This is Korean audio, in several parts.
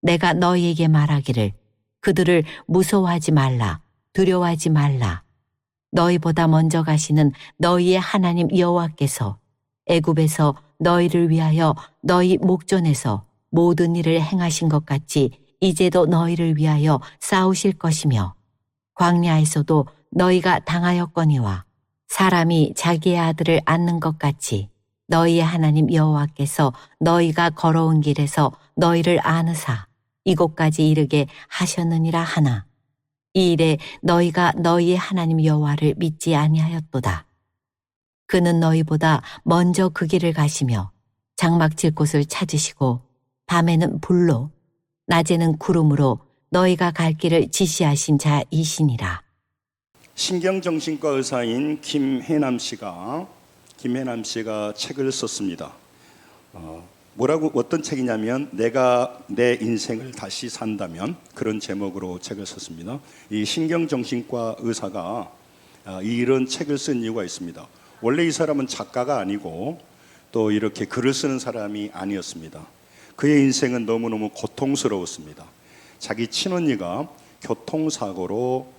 내가 너희에게 말하기를 그들을 무서워하지 말라, 두려워하지 말라. 너희보다 먼저 가시는 너희의 하나님 여호와께서 애굽에서 너희를 위하여 너희 목전에서 모든 일을 행하신 것 같이 이제도 너희를 위하여 싸우실 것이며, 광야에서도 너희가 당하였거니와 사람이 자기의 아들을 안는 것 같이 너희의 하나님 여호와께서 너희가 걸어온 길에서 너희를 안으사 이곳까지 이르게 하셨느니라 하나, 이 일에 너희가 너희의 하나님 여호와를 믿지 아니하였도다. 그는 너희보다 먼저 그 길을 가시며 장막 칠 곳을 찾으시고 밤에는 불로 낮에는 구름으로 너희가 갈 길을 지시하신 자이시니라. 신경정신과 의사인 김혜남 씨가 책을 썼습니다. 어떤 책이냐면 내가 내 인생을 다시 산다면, 그런 제목으로 책을 썼습니다. 이 신경정신과 의사가 이런 책을 쓴 이유가 있습니다. 원래 이 사람은 작가가 아니고 또 이렇게 글을 쓰는 사람이 아니었습니다. 그의 인생은 너무너무 고통스러웠습니다. 자기 친언니가 교통사고로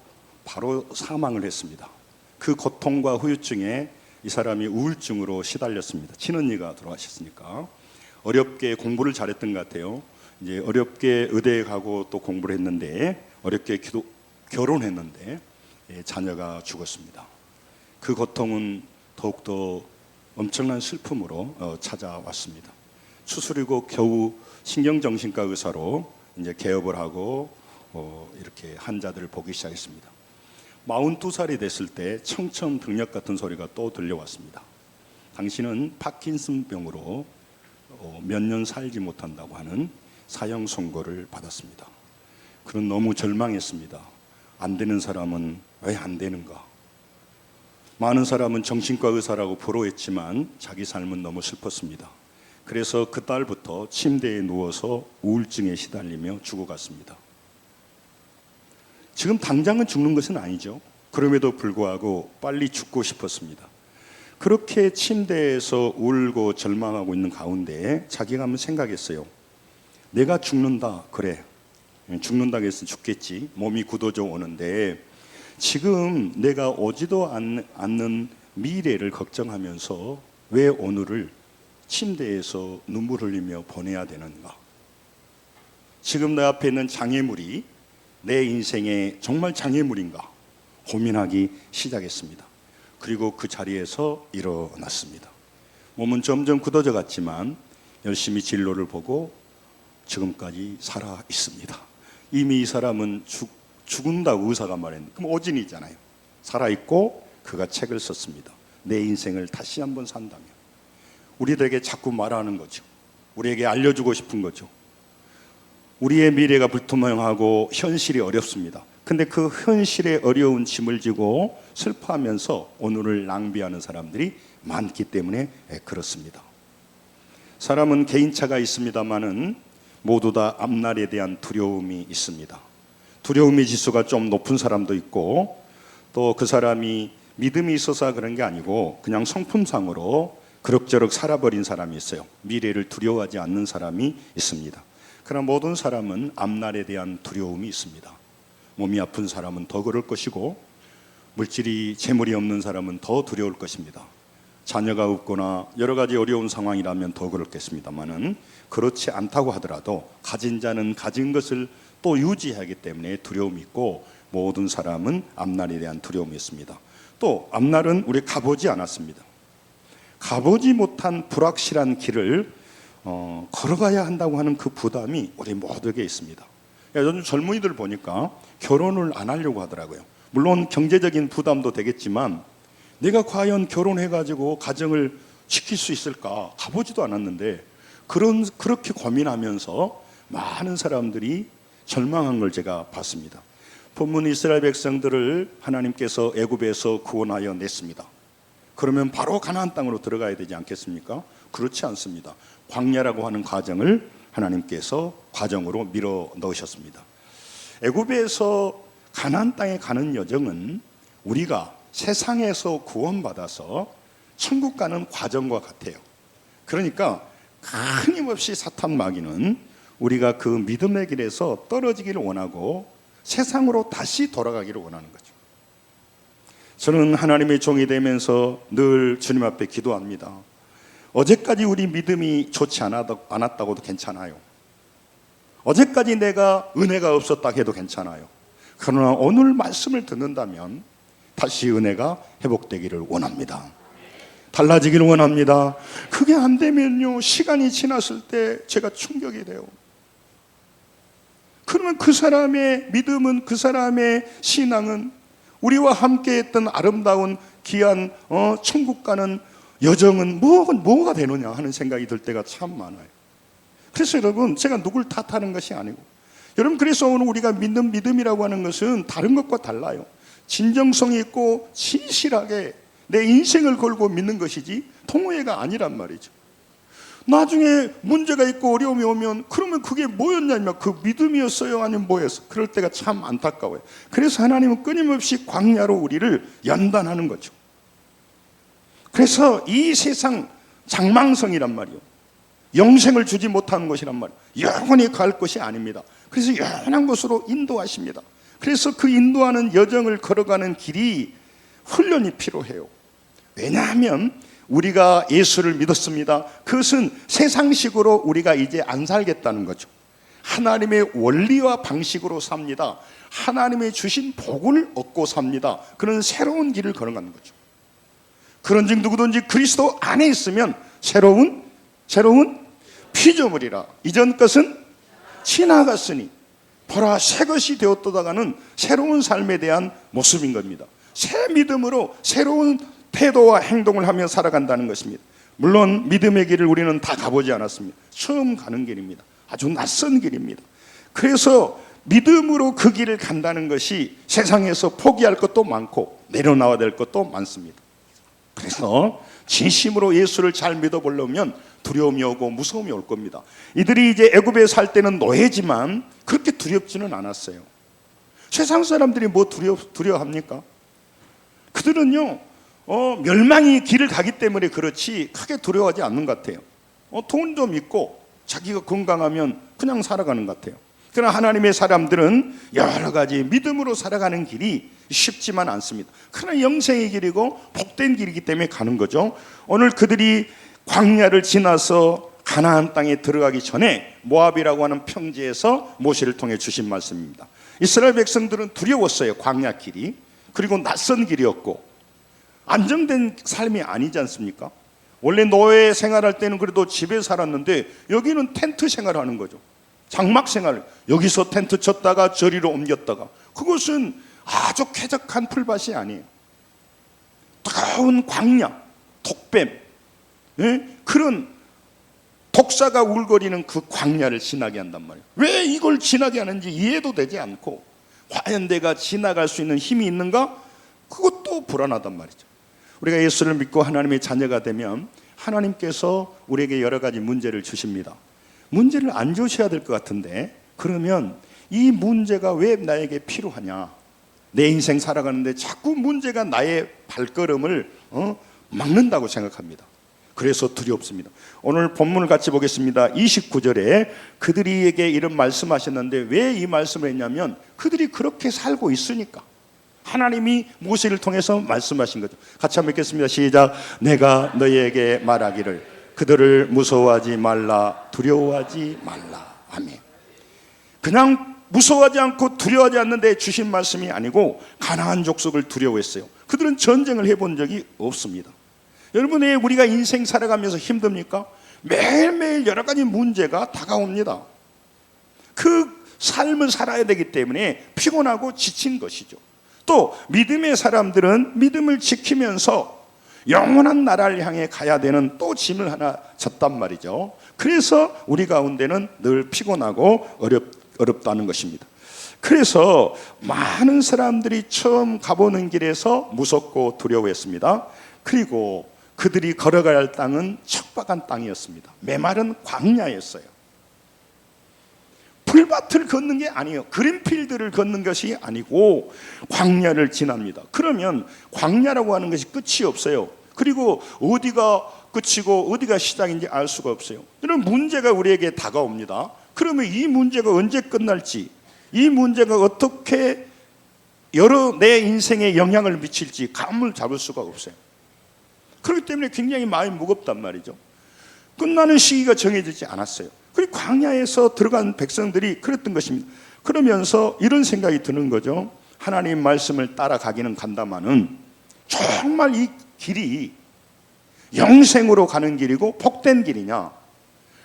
바로 사망을 했습니다. 그 고통과 후유증에 이 사람이 우울증으로 시달렸습니다. 친언니가 돌아가셨으니까. 어렵게 공부를 잘했던 것 같아요. 이제 어렵게 의대에 가고 또 공부를 했는데, 어렵게 결혼했는데 자녀가 죽었습니다. 그 고통은 더욱더 엄청난 슬픔으로 찾아왔습니다. 추스리고 겨우 신경정신과 의사로 이제 개업을 하고 이렇게 환자들을 보기 시작했습니다. 42살이 됐을 때 청천벽력 같은 소리가 또 들려왔습니다. 당신은 파킨슨병으로 몇 년 살지 못한다고 하는 사형 선고를 받았습니다. 그는 너무 절망했습니다. 안 되는 사람은 왜 안 되는가? 많은 사람은 정신과 의사라고 부러워했지만 자기 삶은 너무 슬펐습니다. 그래서 그 달부터 침대에 누워서 우울증에 시달리며 죽어갔습니다. 지금 당장은 죽는 것은 아니죠. 그럼에도 불구하고 빨리 죽고 싶었습니다. 그렇게 침대에서 울고 절망하고 있는 가운데 자기가 한번 생각했어요. 내가 죽는다, 그래. 죽는다고 해서 죽겠지. 몸이 굳어져 오는데 지금 내가 오지도 않는 미래를 걱정하면서 왜 오늘을 침대에서 눈물 흘리며 보내야 되는가? 지금 내 앞에 있는 장애물이 내 인생의 정말 장애물인가? 고민하기 시작했습니다. 그리고 그 자리에서 일어났습니다. 몸은 점점 굳어져 갔지만 열심히 진로를 보고 지금까지 살아 있습니다. 이미 이 사람은 죽은다고 의사가 말했는데, 그럼 오진이잖아요. 살아있고 그가 책을 썼습니다. 내 인생을 다시 한번 산다면. 우리들에게 자꾸 말하는 거죠. 우리에게 알려주고 싶은 거죠. 우리의 미래가 불투명하고 현실이 어렵습니다. 근데 그 현실의 어려운 짐을 지고 슬퍼하면서 오늘을 낭비하는 사람들이 많기 때문에 그렇습니다. 사람은 개인차가 있습니다만은 모두 다 앞날에 대한 두려움이 있습니다. 두려움의 지수가 좀 높은 사람도 있고, 또 그 사람이 믿음이 있어서 그런 게 아니고 그냥 성품상으로 그럭저럭 살아버린 사람이 있어요. 미래를 두려워하지 않는 사람이 있습니다. 그러나 모든 사람은 앞날에 대한 두려움이 있습니다. 몸이 아픈 사람은 더 그럴 것이고, 물질이 재물이 없는 사람은 더 두려울 것입니다. 자녀가 없거나 여러 가지 어려운 상황이라면 더 그렇겠습니다만은, 그렇지 않다고 하더라도 가진 자는 가진 것을 또 유지하기 때문에 두려움이 있고, 모든 사람은 앞날에 대한 두려움이 있습니다. 또 앞날은 우리 가보지 않았습니다. 가보지 못한 불확실한 길을 걸어가야 한다고 하는 그 부담이 우리 모두에게 있습니다. 요즘 젊은이들 보니까 결혼을 안 하려고 하더라고요. 물론 경제적인 부담도 되겠지만 내가 과연 결혼해가지고 가정을 지킬 수 있을까? 가보지도 않았는데 그렇게 고민하면서 많은 사람들이 절망한 걸 제가 봤습니다. 본문 이스라엘 백성들을 하나님께서 애굽에서 구원하여 냈습니다. 그러면 바로 가나안 땅으로 들어가야 되지 않겠습니까? 그렇지 않습니다. 광야라고 하는 과정을 하나님께서 과정으로 밀어 넣으셨습니다. 애굽에서 가나안 땅에 가는 여정은 우리가 세상에서 구원받아서 천국 가는 과정과 같아요. 그러니까 끊임없이 사탄 마귀는 우리가 그 믿음의 길에서 떨어지기를 원하고 세상으로 다시 돌아가기를 원하는 거죠. 저는 하나님의 종이 되면서 늘 주님 앞에 기도합니다. 어제까지 우리 믿음이 좋지 않았다고도 괜찮아요. 어제까지 내가 은혜가 없었다 해도 괜찮아요. 그러나 오늘 말씀을 듣는다면 다시 은혜가 회복되기를 원합니다. 달라지기를 원합니다. 그게 안 되면요, 시간이 지났을 때 제가 충격이 돼요. 그러면 그 사람의 믿음은, 그 사람의 신앙은, 우리와 함께 했던 아름다운 귀한 천국 가는 여정은 뭐가 되느냐 하는 생각이 들 때가 참 많아요. 그래서 여러분, 제가 누굴 탓하는 것이 아니고, 여러분, 그래서 오늘 우리가 믿는 믿음이라고 하는 것은 다른 것과 달라요. 진정성이 있고 진실하게 내 인생을 걸고 믿는 것이지 통호회가 아니란 말이죠. 나중에 문제가 있고 어려움이 오면 그러면 그게 뭐였냐면 그 믿음이었어요, 아니면 뭐였어? 그럴 때가 참 안타까워요. 그래서 하나님은 끊임없이 광야로 우리를 연단하는 거죠. 그래서 이 세상 장망성이란 말이요, 영생을 주지 못하는 것이란 말이에요. 영원히 갈 것이 아닙니다. 그래서 영원한 곳으로 인도하십니다. 그래서 그 인도하는 여정을 걸어가는 길이 훈련이 필요해요. 왜냐하면 우리가 예수를 믿었습니다. 그것은 세상식으로 우리가 이제 안 살겠다는 거죠. 하나님의 원리와 방식으로 삽니다. 하나님의 주신 복을 얻고 삽니다. 그런 새로운 길을 걸어가는 거죠. 그런즉 누구든지 그리스도 안에 있으면 새로운 피조물이라. 이전 것은 지나갔으니 보라 새 것이 되었도다가는 새로운 삶에 대한 모습인 겁니다. 새 믿음으로 새로운 태도와 행동을 하며 살아간다는 것입니다. 물론 믿음의 길을 우리는 다 가보지 않았습니다. 처음 가는 길입니다. 아주 낯선 길입니다. 그래서 믿음으로 그 길을 간다는 것이 세상에서 포기할 것도 많고 내려놔야 될 것도 많습니다. 그래서 진심으로 예수를 잘 믿어보려면 두려움이 오고 무서움이 올 겁니다. 이들이 이제 애굽에 살 때는 노예지만 그렇게 두렵지는 않았어요. 세상 사람들이 뭐 두려워합니까? 그들은요, 멸망이 길을 가기 때문에 그렇지 크게 두려워하지 않는 것 같아요. 돈 좀 있고 자기가 건강하면 그냥 살아가는 것 같아요. 그러나 하나님의 사람들은 여러 가지 믿음으로 살아가는 길이 쉽지만 않습니다. 그러나 영생의 길이고 복된 길이기 때문에 가는 거죠. 오늘 그들이 광야를 지나서 가나안 땅에 들어가기 전에 모압이라고 하는 평지에서 모세를 통해 주신 말씀입니다. 이스라엘 백성들은 두려웠어요. 광야 길이. 그리고 낯선 길이었고 안정된 삶이 아니지 않습니까? 원래 노예 생활할 때는 그래도 집에 살았는데 여기는 텐트 생활하는 거죠. 장막 생활. 여기서 텐트 쳤다가 저리로 옮겼다가. 그것은 아주 쾌적한 풀밭이 아니에요. 뜨거운 광야, 독뱀, 그런 독사가 울거리는 그 광야를 지나게 한단 말이에요. 왜 이걸 지나게 하는지 이해도 되지 않고, 과연 내가 지나갈 수 있는 힘이 있는가? 그것도 불안하단 말이죠. 우리가 예수를 믿고 하나님의 자녀가 되면 하나님께서 우리에게 여러 가지 문제를 주십니다. 문제를 안 주셔야 될 것 같은데, 그러면 이 문제가 왜 나에게 필요하냐? 내 인생 살아가는데 자꾸 문제가 나의 발걸음을 막는다고 생각합니다. 그래서 두렵습니다. 오늘 본문을 같이 보겠습니다. 29절에 그들에게 이런 말씀하셨는데 왜 이 말씀을 했냐면 그들이 그렇게 살고 있으니까 하나님이 모세를 통해서 말씀하신 거죠. 같이 한번 읽겠습니다. 시작. 내가 너희에게 말하기를 그들을 무서워하지 말라, 두려워하지 말라. 아멘. 그냥 무서워하지 않고 두려워하지 않는데 주신 말씀이 아니고 가나안 족속을 두려워했어요. 그들은 전쟁을 해본 적이 없습니다. 여러분, 왜 우리가 인생 살아가면서 힘듭니까? 매일매일 여러 가지 문제가 다가옵니다. 그 삶을 살아야 되기 때문에 피곤하고 지친 것이죠. 또 믿음의 사람들은 믿음을 지키면서 영원한 나라를 향해 가야 되는 또 짐을 하나 졌단 말이죠. 그래서 우리 가운데는 늘 피곤하고 어렵다는 것입니다. 그래서 많은 사람들이 처음 가보는 길에서 무섭고 두려워했습니다. 그리고 그들이 걸어가야 할 땅은 척박한 땅이었습니다. 메마른 광야였어요. 풀밭을 걷는 게 아니에요. 그린필드를 걷는 것이 아니고 광야를 지납니다. 그러면 광야라고 하는 것이 끝이 없어요. 그리고 어디가 끝이고 어디가 시작인지 알 수가 없어요. 이런 문제가 우리에게 다가옵니다. 그러면 이 문제가 언제 끝날지, 이 문제가 어떻게 여러 내 인생에 영향을 미칠지 감을 잡을 수가 없어요. 그렇기 때문에 굉장히 마음이 무겁단 말이죠. 끝나는 시기가 정해지지 않았어요. 그리고 광야에서 들어간 백성들이 그랬던 것입니다. 그러면서 이런 생각이 드는 거죠. 하나님 말씀을 따라가기는 간다마는 정말 이 길이 영생으로 가는 길이고 복된 길이냐,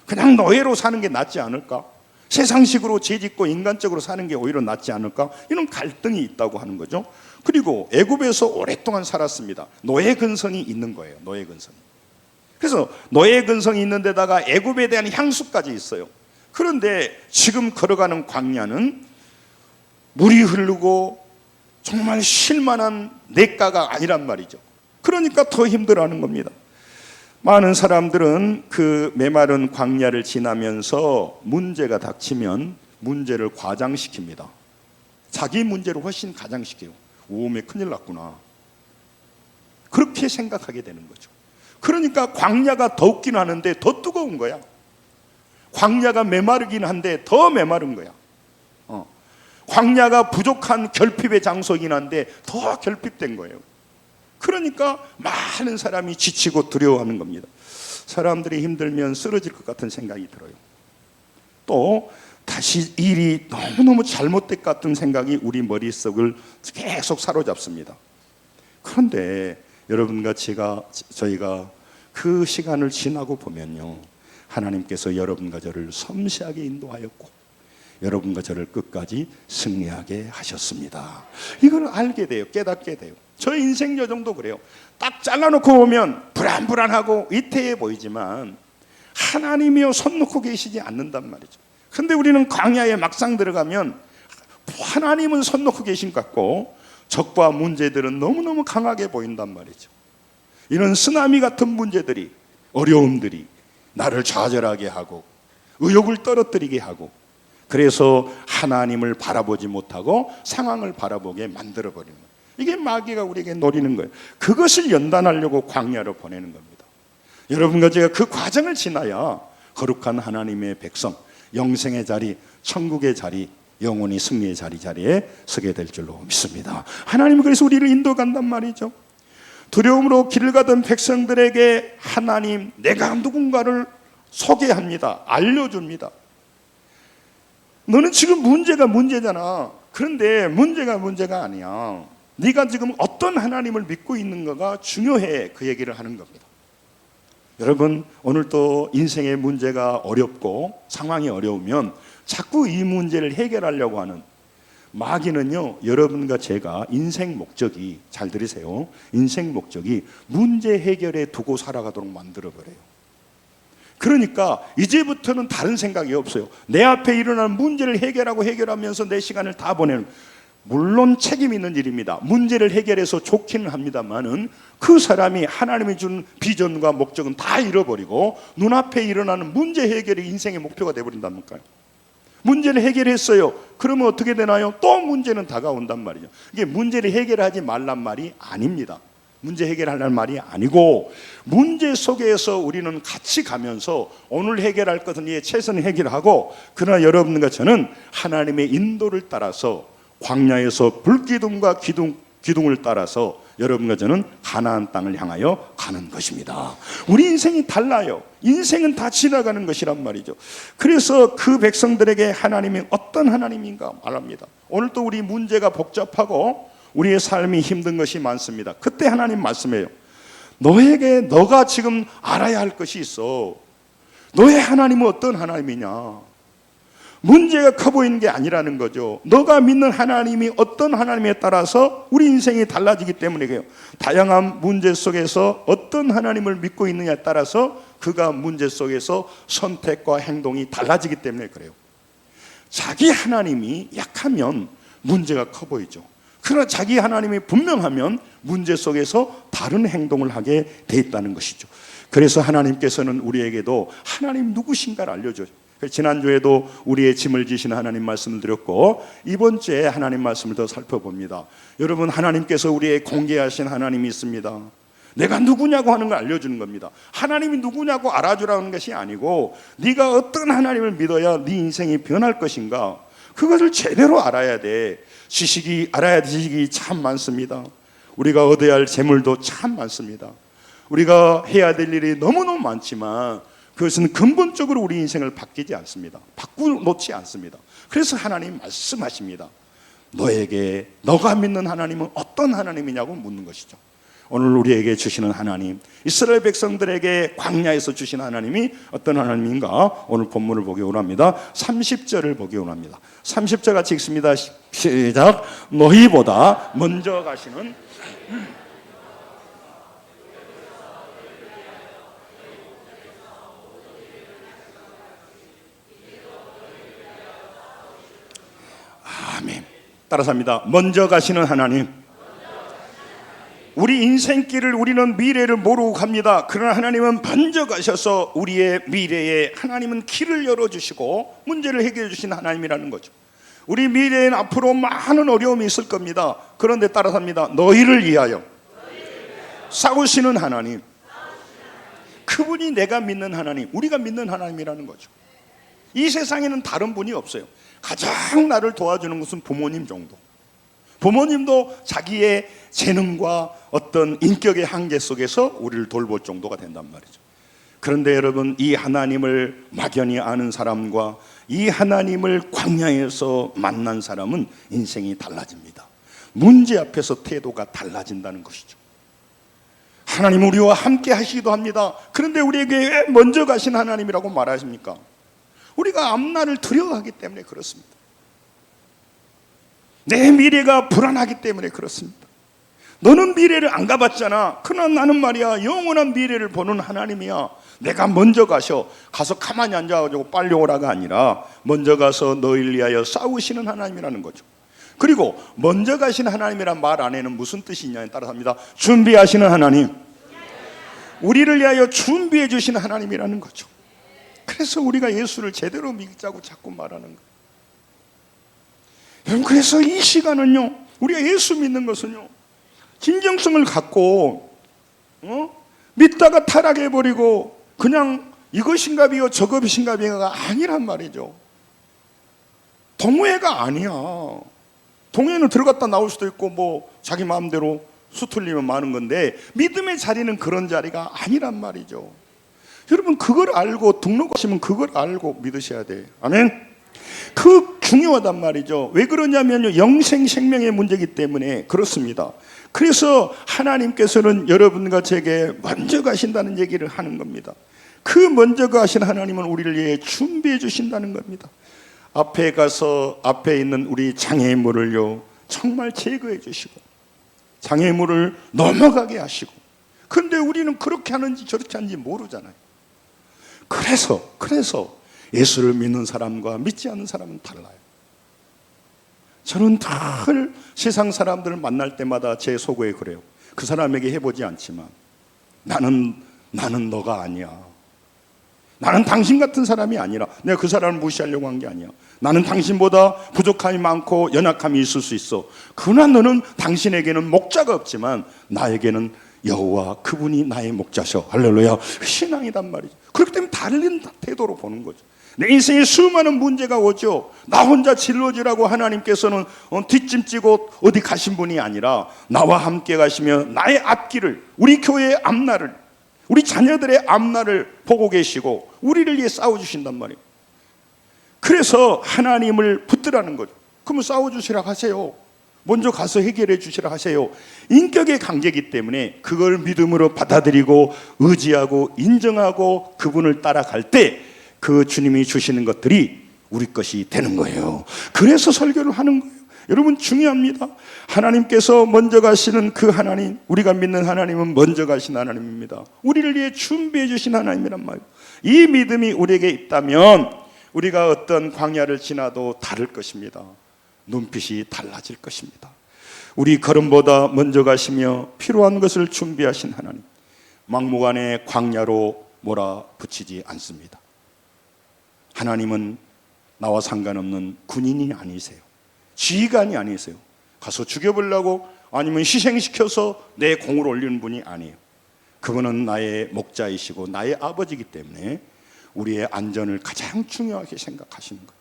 그냥 노예로 사는 게 낫지 않을까, 세상식으로 죄짓고 인간적으로 사는 게 오히려 낫지 않을까, 이런 갈등이 있다고 하는 거죠. 그리고 애굽에서 오랫동안 살았습니다. 노예 근성이 있는 거예요. 노예 근성이. 그래서 노예 근성이 있는 데다가 애굽에 대한 향수까지 있어요. 그런데 지금 걸어가는 광야는 물이 흐르고 정말 쉴만한 냇가가 아니란 말이죠. 그러니까 더 힘들어하는 겁니다. 많은 사람들은 그 메마른 광야를 지나면서 문제가 닥치면 문제를 과장시킵니다. 자기 문제를 훨씬 가장시켜요. 오메 큰일 났구나, 그렇게 생각하게 되는 거죠. 그러니까 광야가 덥긴 하는데 더 뜨거운 거야. 광야가 메마르긴 한데 더 메마른 거야. 광야가 부족한 결핍의 장소이긴 한데 더 결핍된 거예요. 그러니까 많은 사람이 지치고 두려워하는 겁니다. 사람들이 힘들면 쓰러질 것 같은 생각이 들어요. 또 다시 일이 너무너무 잘못될 것 같은 생각이 우리 머릿속을 계속 사로잡습니다. 그런데 여러분과 저희가 그 시간을 지나고 보면요, 하나님께서 여러분과 저를 섬세하게 인도하였고 여러분과 저를 끝까지 승리하게 하셨습니다. 이걸 알게 돼요. 깨닫게 돼요. 저의 인생 여정도 그래요. 딱 잘라놓고 보면 불안불안하고 위태해 보이지만 하나님이요 손 놓고 계시지 않는단 말이죠. 근데 우리는 광야에 막상 들어가면 하나님은 손 놓고 계신 것 같고 적과 문제들은 너무너무 강하게 보인단 말이죠. 이런 쓰나미 같은 문제들이, 어려움들이 나를 좌절하게 하고 의욕을 떨어뜨리게 하고, 그래서 하나님을 바라보지 못하고 상황을 바라보게 만들어버리는 거예요. 이게 마귀가 우리에게 노리는 거예요. 그것을 연단하려고 광야로 보내는 겁니다. 여러분과 제가 그 과정을 지나야 거룩한 하나님의 백성, 영생의 자리, 천국의 자리, 영원히 승리의 자리에 서게 될 줄로 믿습니다. 하나님은 그래서 우리를 인도간단 말이죠. 두려움으로 길을 가던 백성들에게 하나님, 내가 누군가를 소개합니다. 알려줍니다. 너는 지금 문제가 문제잖아. 그런데 문제가 아니야. 네가 지금 어떤 하나님을 믿고 있는가가 중요해. 그 얘기를 하는 겁니다. 여러분, 오늘도 인생의 문제가 어렵고 상황이 어려우면 자꾸 이 문제를 해결하려고 하는 마귀는요, 여러분과 제가 인생 목적이, 잘 들으세요, 인생 목적이 문제 해결에 두고 살아가도록 만들어버려요. 그러니까 이제부터는 다른 생각이 없어요. 내 앞에 일어나는 문제를 해결하면서 내 시간을 다 보내는, 물론 책임 있는 일입니다. 문제를 해결해서 좋기는 합니다만은 그 사람이 하나님이 준 비전과 목적은 다 잃어버리고 눈앞에 일어나는 문제 해결이 인생의 목표가 되어버린다니까요. 문제를 해결했어요. 그러면 어떻게 되나요? 또 문제는 다가온단 말이죠. 이게 문제를 해결하지 말란 말이 아닙니다. 문제 해결하라는 말이 아니고, 문제 속에서 우리는 같이 가면서 오늘 해결할 것은 최선을 해결하고, 그러나 여러분과 저는 하나님의 인도를 따라서 광야에서 불기둥과 기둥을 따라서 여러분과 저는 가나안 땅을 향하여 가는 것입니다. 우리 인생이 달라요. 인생은 다 지나가는 것이란 말이죠. 그래서 그 백성들에게 하나님이 어떤 하나님인가 말합니다. 오늘 또 우리 문제가 복잡하고 우리의 삶이 힘든 것이 많습니다. 그때 하나님 말씀해요. 너에게 너가 지금 알아야 할 것이 있어. 너의 하나님은 어떤 하나님이냐. 문제가 커 보이는 게 아니라는 거죠. 너가 믿는 하나님이 어떤 하나님에 따라서 우리 인생이 달라지기 때문에 그래요. 다양한 문제 속에서 어떤 하나님을 믿고 있느냐에 따라서 그가 문제 속에서 선택과 행동이 달라지기 때문에 그래요. 자기 하나님이 약하면 문제가 커 보이죠. 그러나 자기 하나님이 분명하면 문제 속에서 다른 행동을 하게 돼 있다는 것이죠. 그래서 하나님께서는 우리에게도 하나님 누구신가를 알려줘요. 지난주에도 우리의 짐을 지시는 하나님 말씀을 드렸고, 이번 주에 하나님 말씀을 더 살펴봅니다. 여러분, 하나님께서 우리의 공개하신 하나님이 있습니다. 내가 누구냐고 하는 걸 알려주는 겁니다. 하나님이 누구냐고 알아주라는 것이 아니고 네가 어떤 하나님을 믿어야 네 인생이 변할 것인가, 그것을 제대로 알아야 돼. 지식이, 알아야 될 지식이 참 많습니다. 우리가 얻어야 할 재물도 참 많습니다. 우리가 해야 될 일이 너무너무 많지만 그것은 근본적으로 우리 인생을 바뀌지 않습니다. 바꾸놓지 않습니다. 그래서 하나님 말씀하십니다. 너에게, 너가 믿는 하나님은 어떤 하나님이냐고 묻는 것이죠. 오늘 우리에게 주시는 하나님, 이스라엘 백성들에게 광야에서 주신 하나님이 어떤 하나님인가, 오늘 본문을 보기 원합니다. 30절을 보기 원합니다. 30절 같이 읽습니다. 시작. 너희보다 먼저 가시는 아멘. 따라서 합니다. 먼저 가시는 하나님. 우리 인생길을, 우리는 미래를 모르고 갑니다. 그러나 하나님은 먼저 가셔서 우리의 미래에 하나님은 길을 열어주시고 문제를 해결해 주신 하나님이라는 거죠. 우리 미래에는 앞으로 많은 어려움이 있을 겁니다. 그런데 따라서 합니다. 너희를 위하여 싸우시는 하나님, 그분이 내가 믿는 하나님, 우리가 믿는 하나님이라는 거죠. 이 세상에는 다른 분이 없어요. 가장 나를 도와주는 것은 부모님 정도. 부모님도 자기의 재능과 어떤 인격의 한계 속에서 우리를 돌볼 정도가 된단 말이죠. 그런데 여러분, 이 하나님을 막연히 아는 사람과 이 하나님을 광야에서 만난 사람은 인생이 달라집니다. 문제 앞에서 태도가 달라진다는 것이죠. 하나님 우리와 함께 하시기도 합니다. 그런데 우리에게 왜 먼저 가신 하나님이라고 말하십니까? 우리가 앞날을 두려워하기 때문에 그렇습니다. 내 미래가 불안하기 때문에 그렇습니다. 너는 미래를 안 가봤잖아. 그러나 나는 말이야, 영원한 미래를 보는 하나님이야. 내가 먼저 가서 가만히 앉아가지고 빨리 오라가 아니라 먼저 가서 너희를 위하여 싸우시는 하나님이라는 거죠. 그리고 먼저 가시는 하나님이란 말 안에는 무슨 뜻이 있냐에 따라서 합니다. 준비하시는 하나님, 우리를 위하여 준비해 주시는 하나님이라는 거죠. 그래서 우리가 예수를 제대로 믿자고 자꾸 말하는 거예요. 여러분, 그래서 이 시간은요, 우리가 예수 믿는 것은요, 진정성을 갖고 믿다가 타락해버리고 그냥 이것인가 비요 저것인가 비요가 아니란 말이죠. 동호회가 아니야. 동호회는 들어갔다 나올 수도 있고 뭐 자기 마음대로 수틀리면 많은 건데, 믿음의 자리는 그런 자리가 아니란 말이죠. 여러분, 그걸 알고 등록하시면 그걸 알고 믿으셔야 돼요. 아멘. 그 중요하단 말이죠. 왜 그러냐면요, 영생 생명의 문제이기 때문에 그렇습니다. 그래서 하나님께서는 여러분과 제게 먼저 가신다는 얘기를 하는 겁니다. 그 먼저 가신 하나님은 우리를 위해 준비해 주신다는 겁니다. 앞에 가서 앞에 있는 우리 장애물을요 정말 제거해 주시고 장애물을 넘어가게 하시고, 그런데 우리는 그렇게 하는지 저렇게 하는지 모르잖아요. 그래서 예수를 믿는 사람과 믿지 않는 사람은 달라요. 저는 늘 세상 사람들을 만날 때마다 제 속에 그래요. 그 사람에게 해보지 않지만 나는 너가 아니야. 나는 당신 같은 사람이 아니라, 내가 그 사람을 무시하려고 한 게 아니야. 나는 당신보다 부족함이 많고 연약함이 있을 수 있어. 그러나 너는, 당신에게는 목자가 없지만 나에게는 여호와, 그분이 나의 목자셔. 할렐루야. 신앙이란 말이죠. 그렇기 때문에 다른 태도로 보는 거죠. 내 인생에 수많은 문제가 오죠. 나 혼자 짊어지라고 하나님께서는 뒷짐지고 어디 가신 분이 아니라 나와 함께 가시며 나의 앞길을, 우리 교회의 앞날을, 우리 자녀들의 앞날을 보고 계시고 우리를 위해 싸워주신단 말이에요. 그래서 하나님을 붙들라는 거죠. 그러면 싸워주시라 하세요. 먼저 가서 해결해 주시라 하세요. 인격의 관계이기 때문에 그걸 믿음으로 받아들이고 의지하고 인정하고 그분을 따라갈 때 그 주님이 주시는 것들이 우리 것이 되는 거예요. 그래서 설교를 하는 거예요. 여러분, 중요합니다. 하나님께서 먼저 가시는 그 하나님, 우리가 믿는 하나님은 먼저 가신 하나님입니다. 우리를 위해 준비해 주신 하나님이란 말이에요. 이 믿음이 우리에게 있다면 우리가 어떤 광야를 지나도 다를 것입니다. 눈빛이 달라질 것입니다. 우리 걸음보다 먼저 가시며 필요한 것을 준비하신 하나님, 막무가내 광야로 몰아붙이지 않습니다. 하나님은 나와 상관없는 군인이 아니세요. 지휘관이 아니세요. 가서 죽여보려고 아니면 희생시켜서 내 공을 올리는 분이 아니에요. 그분은 나의 목자이시고 나의 아버지이기 때문에 우리의 안전을 가장 중요하게 생각하시는 거예요.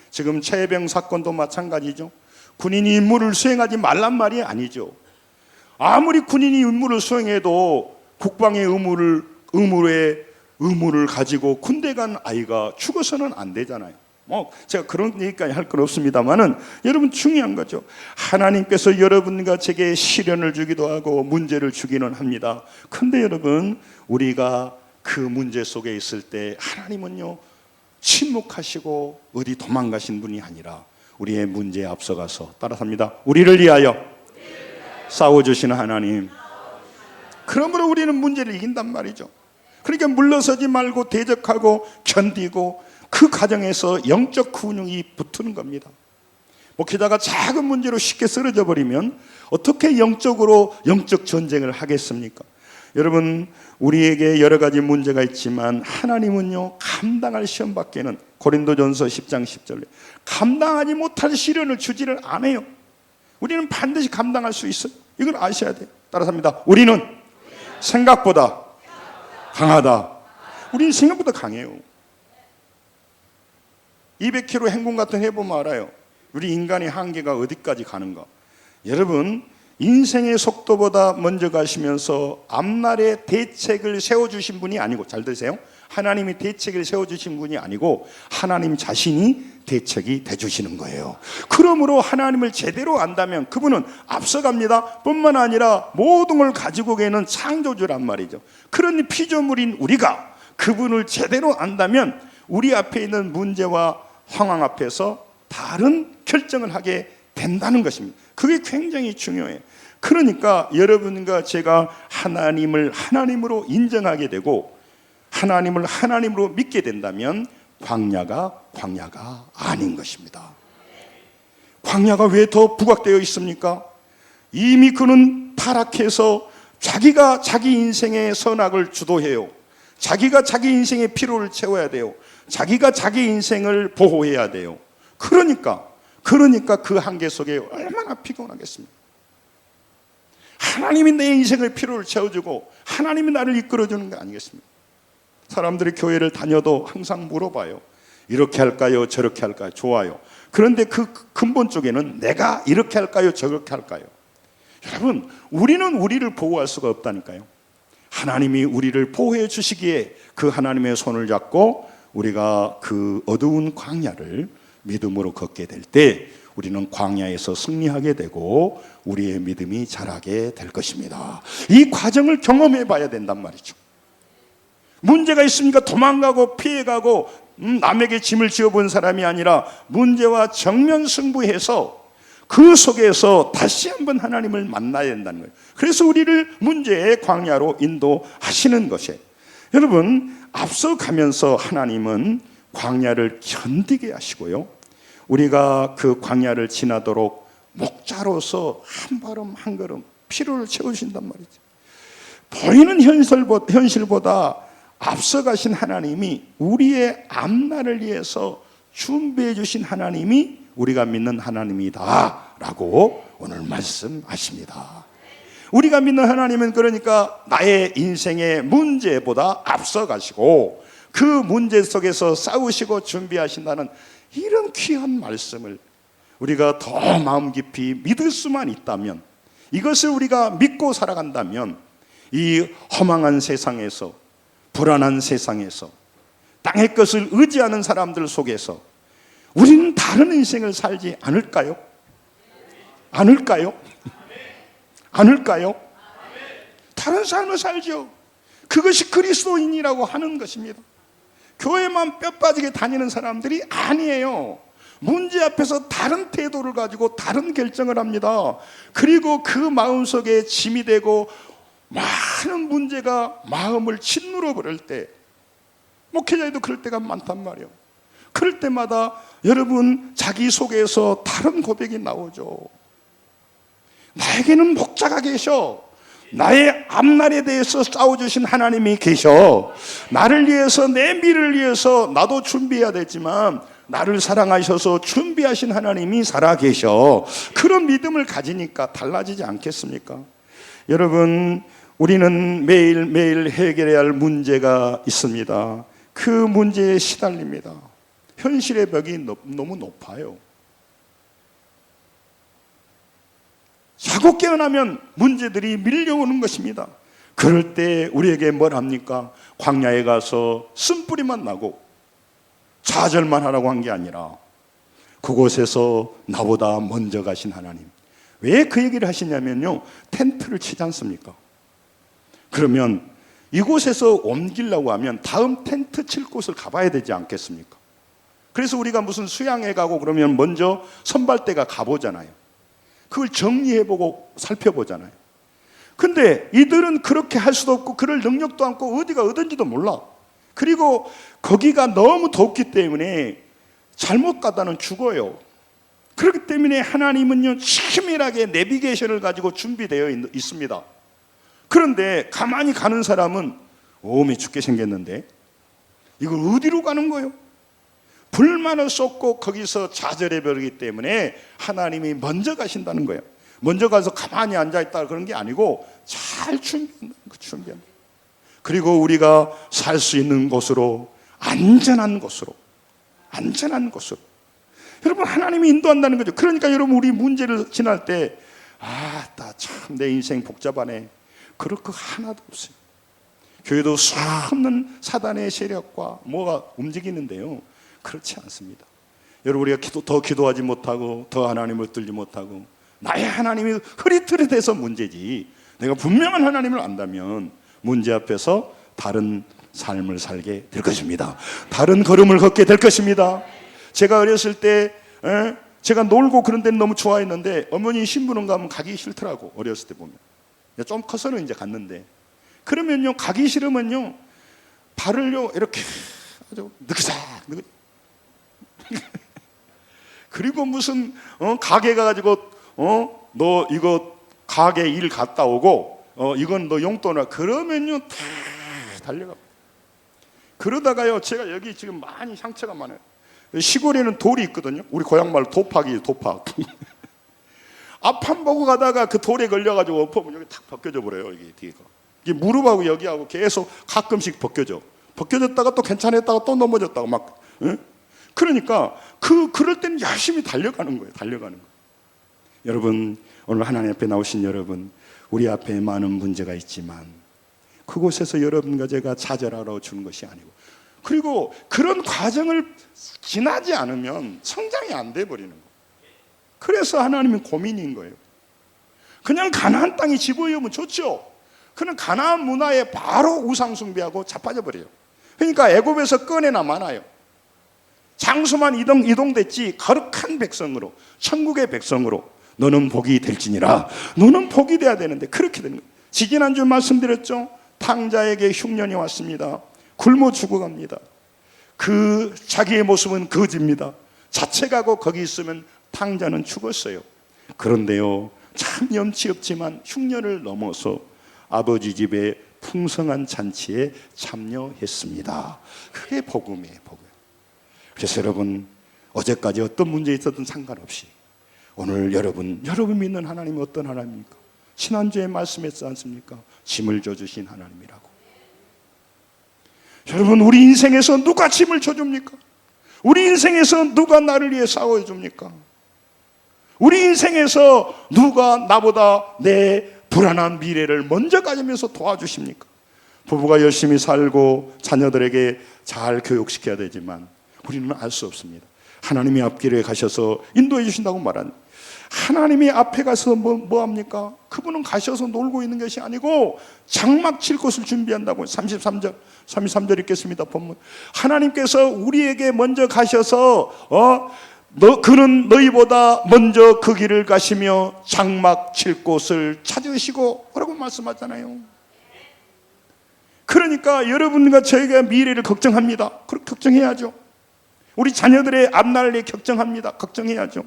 지금 최혜병 사건도 마찬가지죠. 군인이 임무를 수행하지 말란 말이 아니죠. 아무리 군인이 임무를 수행해도 국방의 의무를 가지고 군대 간 아이가 죽어서는 안 되잖아요. 제가 그런 얘기까지 할 건 없습니다만은 여러분 중요한 거죠. 하나님께서 여러분과 제게 시련을 주기도 하고 문제를 주기는 합니다. 근데 여러분, 우리가 그 문제 속에 있을 때 하나님은요, 침묵하시고 어디 도망가신 분이 아니라 우리의 문제에 앞서가서 따라삽니다. 우리를 위하여 싸워주시는 하나님. 그러므로 우리는 문제를 이긴단 말이죠. 그러니까 물러서지 말고 대적하고 견디고 그 과정에서 영적 근육이 붙는 겁니다. 목회자가 작은 문제로 쉽게 쓰러져 버리면 어떻게 영적 전쟁을 하겠습니까? 여러분, 우리에게 여러 가지 문제가 있지만 하나님은요, 감당할 시험 밖에는, 고린도전서 10장 10절에 감당하지 못할 시련을 주지를 않아요. 우리는 반드시 감당할 수 있어요. 이걸 아셔야 돼요. 따라서 합니다. 우리는 생각보다 강하다. 우리는 생각보다 강해요. 200km 행군 같은 거 해보면 알아요. 우리 인간의 한계가 어디까지 가는가. 여러분, 인생의 속도보다 먼저 가시면서 앞날에 대책을 세워주신 분이 아니고, 잘 들으세요, 하나님이 대책을 세워주신 분이 아니고 하나님 자신이 대책이 돼주시는 거예요. 그러므로 하나님을 제대로 안다면 그분은 앞서갑니다. 뿐만 아니라 모든 걸 가지고 계는 창조주란 말이죠. 그런 피조물인 우리가 그분을 제대로 안다면 우리 앞에 있는 문제와 상황 앞에서 다른 결정을 하게 된다는 것입니다. 그게 굉장히 중요해요. 그러니까 여러분과 제가 하나님을 하나님으로 인정하게 되고 하나님을 하나님으로 믿게 된다면 광야가 아닌 것입니다. 광야가 왜 더 부각되어 있습니까? 이미 그는 타락해서 자기가 자기 인생의 선악을 주도해요. 자기가 자기 인생의 피로를 채워야 돼요. 자기가 자기 인생을 보호해야 돼요. 그러니까 그 한계 속에 얼마나 피곤하겠습니까? 하나님이 내 인생의 피로를 채워주고 하나님이 나를 이끌어주는 거 아니겠습니까? 사람들이 교회를 다녀도 항상 물어봐요. 이렇게 할까요? 저렇게 할까요? 좋아요. 그런데 그 근본 쪽에는 내가 이렇게 할까요? 저렇게 할까요? 여러분, 우리는 우리를 보호할 수가 없다니까요. 하나님이 우리를 보호해 주시기에 그 하나님의 손을 잡고 우리가 그 어두운 광야를 믿음으로 걷게 될 때 우리는 광야에서 승리하게 되고 우리의 믿음이 자라게 될 것입니다. 이 과정을 경험해 봐야 된단 말이죠. 문제가 있으니까 도망가고 피해가고 남에게 짐을 지어본 사람이 아니라 문제와 정면 승부해서 그 속에서 다시 한번 하나님을 만나야 된다는 거예요. 그래서 우리를 문제의 광야로 인도하시는 것이에요. 여러분, 앞서가면서 하나님은 광야를 견디게 하시고요, 우리가 그 광야를 지나도록 목자로서 한 걸음 한 걸음 피로를 채우신단 말이죠. 보이는 현실보다 앞서가신 하나님이 우리의 앞날을 위해서 준비해 주신 하나님이 우리가 믿는 하나님이다 라고 오늘 말씀하십니다. 우리가 믿는 하나님은 그러니까 나의 인생의 문제보다 앞서가시고 그 문제 속에서 싸우시고 준비하신다는 이런 귀한 말씀을 우리가 더 마음 깊이 믿을 수만 있다면, 이것을 우리가 믿고 살아간다면 이 허망한 세상에서, 불안한 세상에서, 땅의 것을 의지하는 사람들 속에서 우리는 다른 인생을 살지 않을까요? 않을까요? 않을까요? 다른 삶을 살죠. 그것이 그리스도인이라고 하는 것입니다. 교회만 뼈 빠지게 다니는 사람들이 아니에요. 문제 앞에서 다른 태도를 가지고 다른 결정을 합니다. 그리고 그 마음속에 짐이 되고 많은 문제가 마음을 짓누러 버릴 때, 목회자에도 그럴 때가 많단 말이에요. 그럴 때마다 여러분 자기 속에서 다른 고백이 나오죠. 나에게는 목자가 계셔. 나의 앞날에 대해서 싸워주신 하나님이 계셔. 나를 위해서, 내 미래를 위해서 나도 준비해야 되지만 나를 사랑하셔서 준비하신 하나님이 살아계셔. 그런 믿음을 가지니까 달라지지 않겠습니까? 여러분, 우리는 매일매일 해결해야 할 문제가 있습니다. 그 문제에 시달립니다. 현실의 벽이 너무 높아요. 자고 깨어나면 문제들이 밀려오는 것입니다. 그럴 때 우리에게 뭘 합니까? 광야에 가서 쓴뿌리만 나고 좌절만 하라고 한 게 아니라 그곳에서 나보다 먼저 가신 하나님. 왜 그 얘기를 하시냐면요, 텐트를 치지 않습니까? 그러면 이곳에서 옮기려고 하면 다음 텐트 칠 곳을 가봐야 되지 않겠습니까? 그래서 우리가 무슨 수양회 가고 그러면 먼저 선발대가 가보잖아요. 그걸 정리해보고 살펴보잖아요. 근데 이들은 그렇게 할 수도 없고 그럴 능력도 없고 어디가 어딘지도 몰라. 그리고 거기가 너무 덥기 때문에 잘못 가다는 죽어요. 그렇기 때문에 하나님은요, 치밀하게 내비게이션을 가지고 준비되어 있습니다. 그런데 가만히 가는 사람은 오메 죽게 생겼는데 이걸 어디로 가는 거예요? 불만을 쏟고 거기서 좌절해버리기 때문에 하나님이 먼저 가신다는 거예요. 먼저 가서 가만히 앉아있다 그런 게 아니고 잘 준비한다는 거, 준비한다. 그리고 우리가 살 수 있는 곳으로, 안전한 곳으로, 안전한 곳으로. 여러분, 하나님이 인도한다는 거죠. 그러니까 여러분, 우리 문제를 지날 때 나 참 내 인생 복잡하네, 그럴 거 하나도 없어요. 교회도 수없는 사단의 세력과 뭐가 움직이는데요, 그렇지 않습니다. 여러분, 우리가 더 기도하지 못하고 더 하나님을 들지 못하고 나의 하나님이 흐릿흐릿해서 문제지, 내가 분명한 하나님을 안다면 문제 앞에서 다른 삶을 살게 될 것입니다. 다른 걸음을 걷게 될 것입니다. 제가 어렸을 때 제가 놀고 그런 데는 너무 좋아했는데 어머니 신부는 가면 가기 싫더라고. 어렸을 때 보면. 좀 커서는 이제 갔는데, 그러면요, 가기 싫으면요 발을요 이렇게 아주 느그작 그리고 무슨 가게 가가지고 너 이거 가게 일 갔다 오고 이건 너 용돈이라 그러면요 다 달려가. 그러다가요, 제가 여기 지금 많이 상처가 많아요. 시골에는 돌이 있거든요. 우리 고향 말로 도팍이에요, 도팍. 앞판 보고 가다가 그 돌에 걸려가지고 엎으면 여기 탁 벗겨져 버려요. 이게 뒤가. 이게 무릎하고 여기하고 계속 가끔씩 벗겨져. 벗겨졌다가 또 괜찮았다가 또 넘어졌다가 막. 그러니까 그럴 때는 열심히 달려가는 거예요. 달려가는 거예요. 여러분, 오늘 하나님 앞에 나오신 여러분, 우리 앞에 많은 문제가 있지만 그곳에서 여러분과 제가 좌절하러 주는 것이 아니고, 그리고 그런 과정을 지나지 않으면 성장이 안 돼 버리는 거예요. 그래서 하나님은 고민인 거예요. 그냥 가나안 땅이 집어이으면 좋죠. 그는 가나안 문화에 바로 우상 숭배하고 자빠져 버려요. 그러니까 애굽에서 꺼내나 마나요. 장수만 이동됐지 거룩한 백성으로, 천국의 백성으로 너는 복이 될지니라. 너는 복이 돼야 되는데 그렇게 되는 거예요. 지지난주 말씀드렸죠. 탕자에게 흉년이 왔습니다. 굶어 죽어갑니다. 그 자기의 모습은 거지입니다. 자책하고 거기 있으면 탕자는 죽었어요. 그런데요, 참 염치 없지만 흉년을 넘어서 아버지 집에 풍성한 잔치에 참여했습니다. 그게 복음이에요, 복음. 그래서 여러분, 어제까지 어떤 문제 있었든 상관없이 오늘 여러분 믿는 하나님이 어떤 하나님입니까? 지난주에 말씀했지 않습니까? 짐을 져주신 하나님이라고. 여러분, 우리 인생에서 누가 짐을 져줍니까? 우리 인생에서 누가 나를 위해 싸워줍니까? 우리 인생에서 누가 나보다 내 불안한 미래를 먼저 가지면서 도와주십니까? 부부가 열심히 살고 자녀들에게 잘 교육시켜야 되지만 우리는 알 수 없습니다. 하나님이 앞길에 가셔서 인도해 주신다고 말하는, 하나님이 앞에 가서 뭐 합니까? 그분은 가셔서 놀고 있는 것이 아니고 장막 칠 곳을 준비한다고. 33절 읽겠습니다. 본문. 하나님께서 우리에게 먼저 가셔서 그는 너희보다 먼저 그 길을 가시며 장막 칠 곳을 찾으시고 라고 말씀하잖아요. 그러니까 여러분과 저희가 미래를 걱정합니다. 그렇게 걱정해야죠. 우리 자녀들의 앞날을 위해 걱정합니다. 걱정해야죠.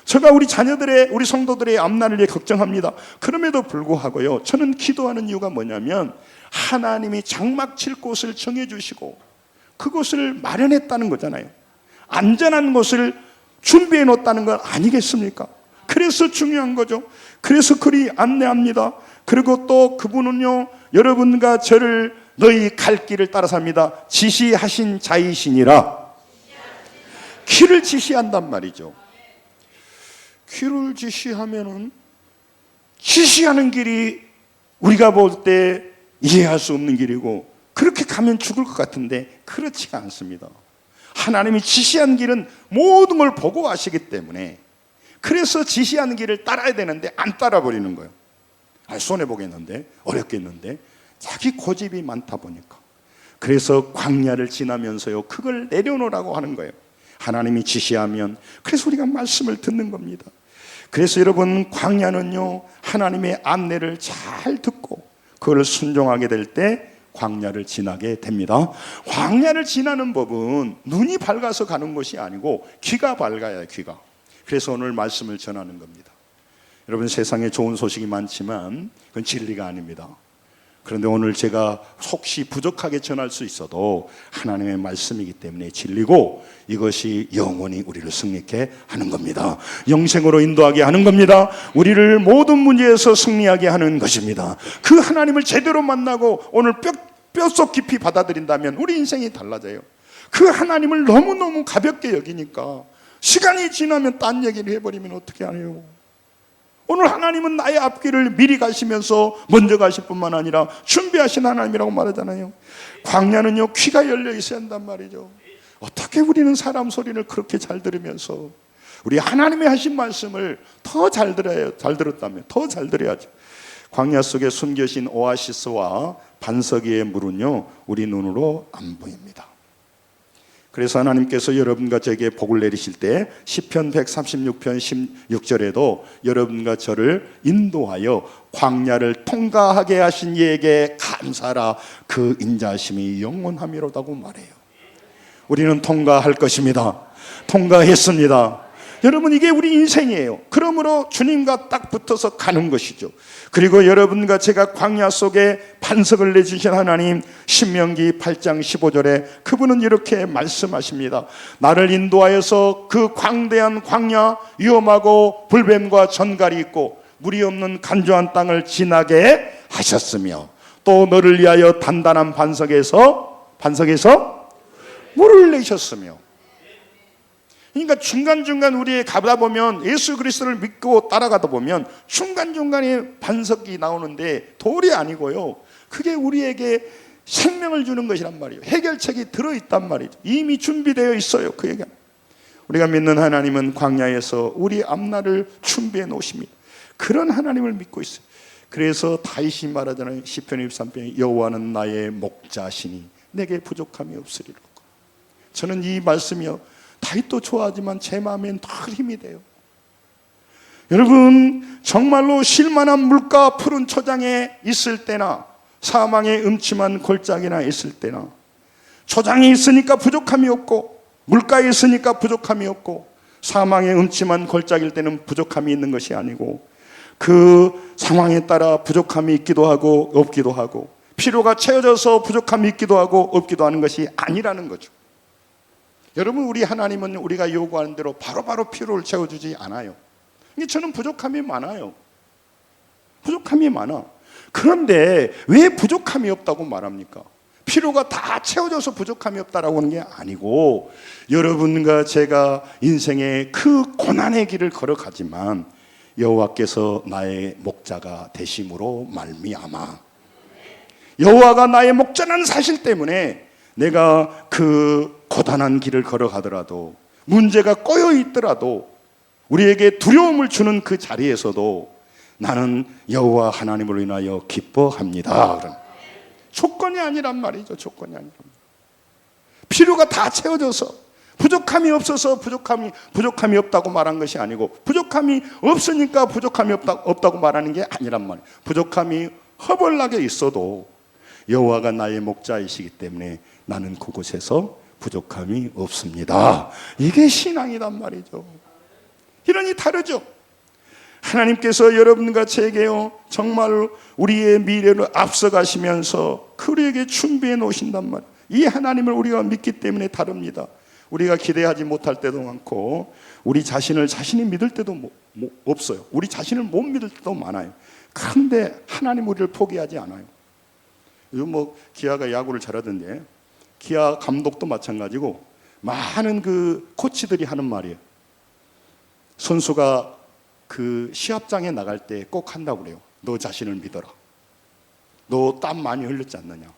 제가 우리 자녀들의, 우리 성도들의 앞날을 위해 걱정합니다. 그럼에도 불구하고요, 저는 기도하는 이유가 뭐냐면 하나님이 장막 칠 곳을 정해주시고 그곳을 마련했다는 거잖아요. 안전한 곳을 준비해 놓았다는 건 아니겠습니까? 그래서 중요한 거죠. 그래서 그리 안내합니다. 그리고 또 그분은요, 여러분과 저를 너희 갈 길을 따라 삽니다. 지시하신 자이시니라. 길을 지시한단 말이죠. 길을 지시하면은 지시하는 길이 우리가 볼 때 이해할 수 없는 길이고, 그렇게 가면 죽을 것 같은데 그렇지가 않습니다. 하나님이 지시한 길은 모든 걸 보고 아시기 때문에, 그래서 지시하는 길을 따라야 되는데 안 따라 버리는 거예요. 손해보겠는데, 어렵겠는데, 자기 고집이 많다 보니까. 그래서 광야를 지나면서요, 그걸 내려놓으라고 하는 거예요. 하나님이 지시하면. 그래서 우리가 말씀을 듣는 겁니다. 그래서 여러분, 광야는요, 하나님의 안내를 잘 듣고 그걸 순종하게 될 때 광야를 지나게 됩니다. 광야를 지나는 법은 눈이 밝아서 가는 것이 아니고 귀가 밝아야 해요, 귀가. 그래서 오늘 말씀을 전하는 겁니다. 여러분, 세상에 좋은 소식이 많지만 그건 진리가 아닙니다. 그런데 오늘 제가 혹시 부족하게 전할 수 있어도 하나님의 말씀이기 때문에 진리고, 이것이 영원히 우리를 승리케 하는 겁니다. 영생으로 인도하게 하는 겁니다. 우리를 모든 문제에서 승리하게 하는 것입니다. 그 하나님을 제대로 만나고 오늘 뼛속 깊이 받아들인다면 우리 인생이 달라져요. 그 하나님을 너무너무 가볍게 여기니까 시간이 지나면 딴 얘기를 해버리면 어떻게 하네요. 오늘 하나님은 나의 앞길을 미리 가시면서 먼저 가실 뿐만 아니라 준비하신 하나님이라고 말하잖아요. 광야는요, 귀가 열려 있어야 한단 말이죠. 어떻게 우리는 사람 소리를 그렇게 잘 들으면서 우리 하나님이 하신 말씀을 더 잘 들어야, 잘 들었다면 더 잘 들어야죠. 광야 속에 숨겨진 오아시스와 반석 위의 물은요, 우리 눈으로 안 보입니다. 그래서 하나님께서 여러분과 저에게 복을 내리실 때 시편 136편 16절에도 여러분과 저를 인도하여 광야를 통과하게 하신 이에게 감사하라, 그 인자하심이 영원함이로다고 말해요. 우리는 통과할 것입니다. 통과했습니다. 여러분, 이게 우리 인생이에요. 그러므로 주님과 딱 붙어서 가는 것이죠. 그리고 여러분과 제가 광야 속에 반석을 내주신 하나님, 신명기 8장 15절에 그분은 이렇게 말씀하십니다. 나를 인도하여서 그 광대한 광야, 위험하고 불뱀과 전갈이 있고 물이 없는 간조한 땅을 지나게 하셨으며, 또 너를 위하여 단단한 반석에서 물을 내셨으며. 그러니까 중간중간 우리 가다 보면, 예수 그리스도를 믿고 따라가다 보면 중간중간에 반석이 나오는데 돌이 아니고요, 그게 우리에게 생명을 주는 것이란 말이에요. 해결책이 들어있단 말이죠. 이미 준비되어 있어요. 그 얘기는. 우리가 믿는 하나님은 광야에서 우리 앞날을 준비해 놓으십니다. 그런 하나님을 믿고 있어요. 그래서 다윗이 말하잖아요. 시편 23편에 여호와는 나의 목자시니 내게 부족함이 없으리로다. 저는 이 말씀이요, 다윗도 좋아하지만 제 마음엔 더 힘이 돼요. 여러분, 정말로 쉴만한 물가 푸른 초장에 있을 때나 사망의 음침한 골짜기나 있을 때나, 초장이 있으니까 부족함이 없고 물가에 있으니까 부족함이 없고 사망의 음침한 골짜기일 때는 부족함이 있는 것이 아니고, 그 상황에 따라 부족함이 있기도 하고 없기도 하고, 필요가 채워져서 부족함이 있기도 하고 없기도 하는 것이 아니라는 거죠. 여러분, 우리 하나님은 우리가 요구하는 대로 바로바로 필요를 채워주지 않아요. 저는 부족함이 많아요. 부족함이 많아. 그런데 왜 부족함이 없다고 말합니까? 필요가 다 채워져서 부족함이 없다라고 하는 게 아니고, 여러분과 제가 인생의 그 고난의 길을 걸어가지만 여호와께서 나의 목자가 되심으로 말미암아, 여호와가 나의 목자라는 사실 때문에 내가 그 고단한 길을 걸어가더라도, 문제가 꼬여 있더라도, 우리에게 두려움을 주는 그 자리에서도 나는 여호와 하나님으로 인하여 기뻐합니다. 그런 조건이 아니란 말이죠. 조건이 아니란 말이죠. 필요가 다 채워져서, 부족함이 없어서 부족함이 없다고 말한 것이 아니고, 부족함이 없으니까 부족함이 없다고 말하는 게 아니란 말이에요. 부족함이 허벌나게 있어도 여호와가 나의 목자이시기 때문에 나는 그곳에서 부족함이 없습니다. 이게 신앙이란 말이죠. 이러니 다르죠. 하나님께서 여러분과 제게요, 정말 우리의 미래를 앞서가시면서 그에게 준비해 놓으신단 말이에요. 이 하나님을 우리가 믿기 때문에 다릅니다. 우리가 기대하지 못할 때도 많고, 우리 자신을 자신이 믿을 때도 없어요. 우리 자신을 못 믿을 때도 많아요. 그런데 하나님 우리를 포기하지 않아요. 요즘 뭐 기아가 야구를 잘하던데 기아 감독도 마찬가지고 많은 그 코치들이 하는 말이에요. 선수가 그 시합장에 나갈 때 꼭 한다고 그래요. 너 자신을 믿어라. 너 땀 많이 흘렸지 않느냐.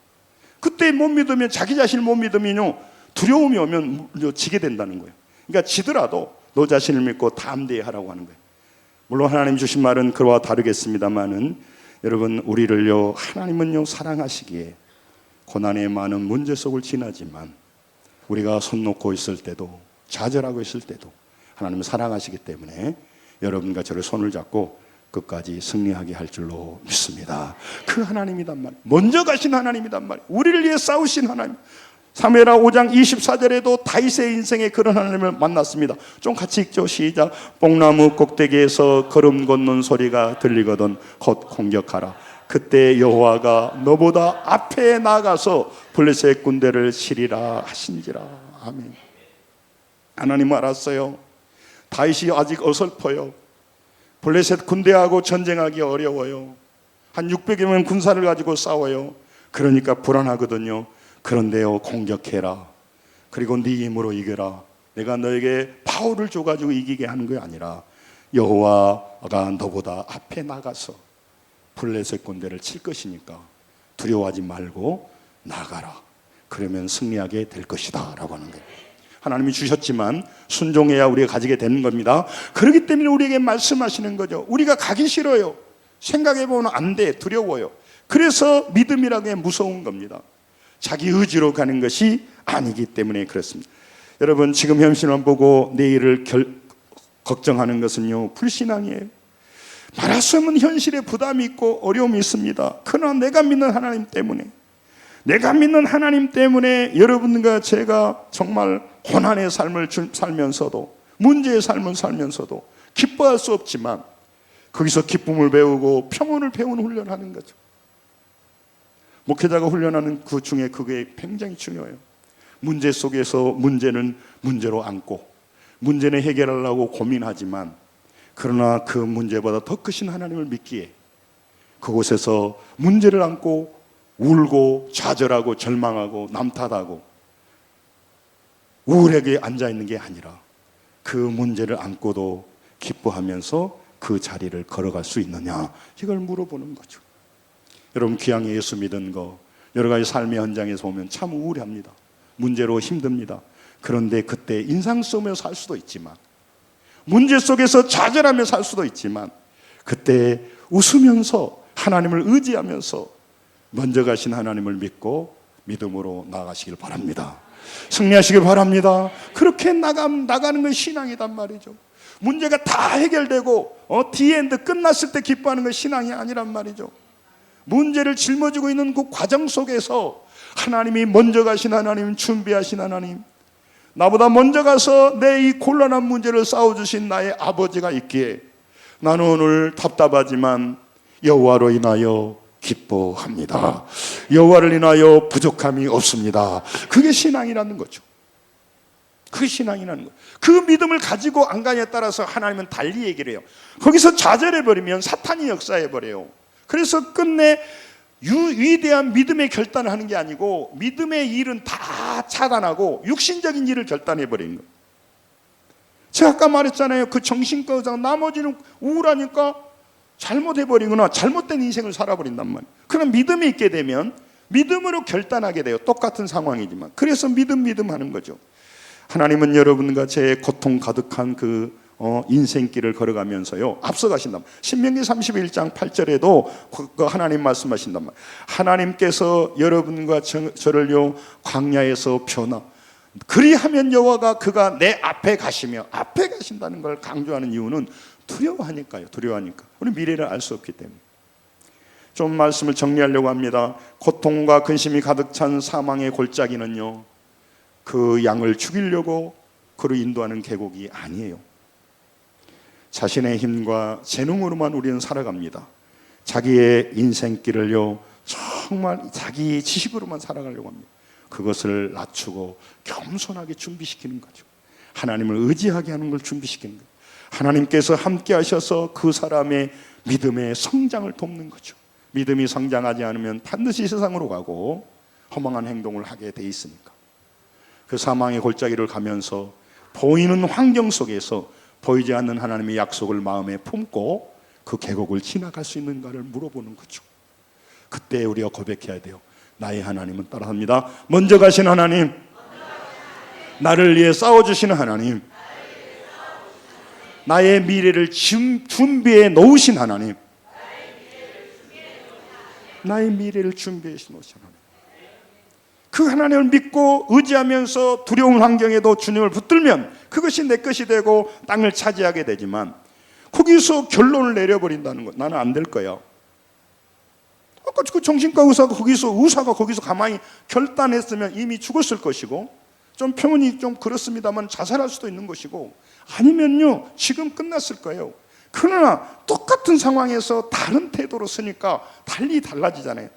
그때 못 믿으면, 자기 자신을 못 믿으면요, 두려움이 오면 지게 된다는 거예요. 그러니까 지더라도 너 자신을 믿고 담대히 하라고 하는 거예요. 물론 하나님 주신 말은 그와 다르겠습니다만은 여러분, 우리를요, 하나님은요 사랑하시기에 고난의 많은 문제 속을 지나지만 우리가 손 놓고 있을 때도, 좌절하고 있을 때도 하나님은 사랑하시기 때문에 여러분과 저를 손을 잡고 끝까지 승리하게 할 줄로 믿습니다. 그 하나님이단 말이에요. 먼저 가신 하나님이단 말이에요. 우리를 위해 싸우신 하나님. 사무엘하 5장 24절에도 다윗의 인생에 그런 하나님을 만났습니다. 좀 같이 읽죠. 시작. 뽕나무 꼭대기에서 걸음 걷는 소리가 들리거든 곧 공격하라. 그때 여호와가 너보다 앞에 나가서 블레셋 군대를 치리라 하신지라. 아멘. 하나님 알았어요. 다윗이 아직 어설퍼요. 블레셋 군대하고 전쟁하기 어려워요. 한 600여 명 군사를 가지고 싸워요. 그러니까 불안하거든요. 그런데요, 공격해라. 그리고 네 힘으로 이겨라. 내가 너에게 파워를 줘가지고 이기게 하는 게 아니라 여호와가 너보다 앞에 나가서 블레셋 군대를 칠 것이니까 두려워하지 말고 나가라. 그러면 승리하게 될 것이다 라고 하는 거예요. 하나님이 주셨지만 순종해야 우리가 가지게 되는 겁니다. 그렇기 때문에 우리에게 말씀하시는 거죠. 우리가 가기 싫어요. 생각해보면 안 돼. 두려워요. 그래서 믿음이라는 게 무서운 겁니다. 자기 의지로 가는 것이 아니기 때문에 그렇습니다. 여러분, 지금 현실만 보고 내일을 걱정하는 것은요, 불신앙이에요. 말하자면 현실에 부담이 있고 어려움이 있습니다. 그러나 내가 믿는 하나님 때문에 여러분과 제가 정말 고난의 삶을 살면서도, 문제의 삶을 살면서도 기뻐할 수 없지만 거기서 기쁨을 배우고 평온을 배우는 훈련하는 거죠. 목회자가 훈련하는 그 중에 그게 굉장히 중요해요. 문제 속에서 문제는 문제로 안고, 문제는 해결하려고 고민하지만 그러나 그 문제보다 더 크신 하나님을 믿기에 그곳에서 문제를 안고 울고 좌절하고 절망하고 남 탓하고 우울하게 앉아있는 게 아니라 그 문제를 안고도 기뻐하면서 그 자리를 걸어갈 수 있느냐, 이걸 물어보는 거죠. 여러분, 귀향에 예수 믿은 거 여러 가지 삶의 현장에서 보면 참 우울합니다. 문제로 힘듭니다. 그런데 그때 인상 쓰며 살 수도 있지만, 문제 속에서 좌절하며 살 수도 있지만, 그때 웃으면서 하나님을 의지하면서 먼저 가신 하나님을 믿고 믿음으로 나아가시길 바랍니다. 승리하시길 바랍니다. 그렇게 나가는 건 신앙이단 말이죠. 문제가 다 해결되고 디엔드 끝났을 때 기뻐하는 건 신앙이 아니란 말이죠. 문제를 짊어지고 있는 그 과정 속에서 하나님이 먼저 가신 하나님, 준비하신 하나님, 나보다 먼저 가서 내 이 곤란한 문제를 싸워주신 나의 아버지가 있기에 나는 오늘 답답하지만 여호와로 인하여 기뻐합니다. 여호와를 인하여 부족함이 없습니다. 그게 신앙이라는 거죠. 그게 신앙이라는 거예요. 그 믿음을 가지고 안 가냐에 따라서 하나님은 달리 얘기를 해요. 거기서 좌절해버리면 사탄이 역사해버려요. 그래서 끝내 위대한 믿음의 결단을 하는 게 아니고 믿음의 일은 다 차단하고 육신적인 일을 결단해버리는 거예요. 제가 아까 말했잖아요. 그 정신과 의사가 나머지는 우울하니까 잘못해버리거나 잘못된 인생을 살아버린단 말이에요. 그럼 믿음이 있게 되면 믿음으로 결단하게 돼요. 똑같은 상황이지만. 그래서 믿음 하는 거죠. 하나님은 여러분과 제 고통 가득한 그 인생길을 걸어가면서요 앞서가신단 말이에요. 신명기 31장 8절에도 그 하나님 말씀하신단 말이에요. 하나님께서 여러분과 저를요 광야에서 변화, 그리하면 여호와가 그가 내 앞에 가시며, 앞에 가신다는 걸 강조하는 이유는 두려워하니까요. 두려워하니까. 우리 미래를 알 수 없기 때문에. 좀 말씀을 정리하려고 합니다. 고통과 근심이 가득 찬 사망의 골짜기는요 그 양을 죽이려고 그를 인도하는 계곡이 아니에요. 자신의 힘과 재능으로만 우리는 살아갑니다. 자기의 인생길을요 정말 자기 지식으로만 살아가려고 합니다. 그것을 낮추고 겸손하게 준비시키는 거죠. 하나님을 의지하게 하는 걸 준비시키는 거예요. 하나님께서 함께 하셔서 그 사람의 믿음의 성장을 돕는 거죠. 믿음이 성장하지 않으면 반드시 세상으로 가고 허망한 행동을 하게 돼 있으니까. 그 사망의 골짜기를 가면서 보이는 환경 속에서 보이지 않는 하나님의 약속을 마음에 품고 그 계곡을 지나갈 수 있는가를 물어보는 거죠. 그때 우리가 고백해야 돼요. 나의 하나님은 따라합니다. 먼저 가신 하나님, 나를 위해 싸워주시는 하나님, 나의 미래를 준비해 놓으신 하나님, 나의 미래를 준비해 놓으신 하나님. 그 하나님을 믿고 의지하면서 두려운 환경에도 주님을 붙들면 그것이 내 것이 되고 땅을 차지하게 되지만, 거기서 결론을 내려버린다는 것, 나는 안 될 거야. 아까 그 정신과 의사가 거기서 가만히 결단했으면 이미 죽었을 것이고, 좀 표현이 좀 그렇습니다만 자살할 수도 있는 것이고, 아니면요 지금 끝났을 거예요. 그러나 똑같은 상황에서 다른 태도로 쓰니까 달라지잖아요.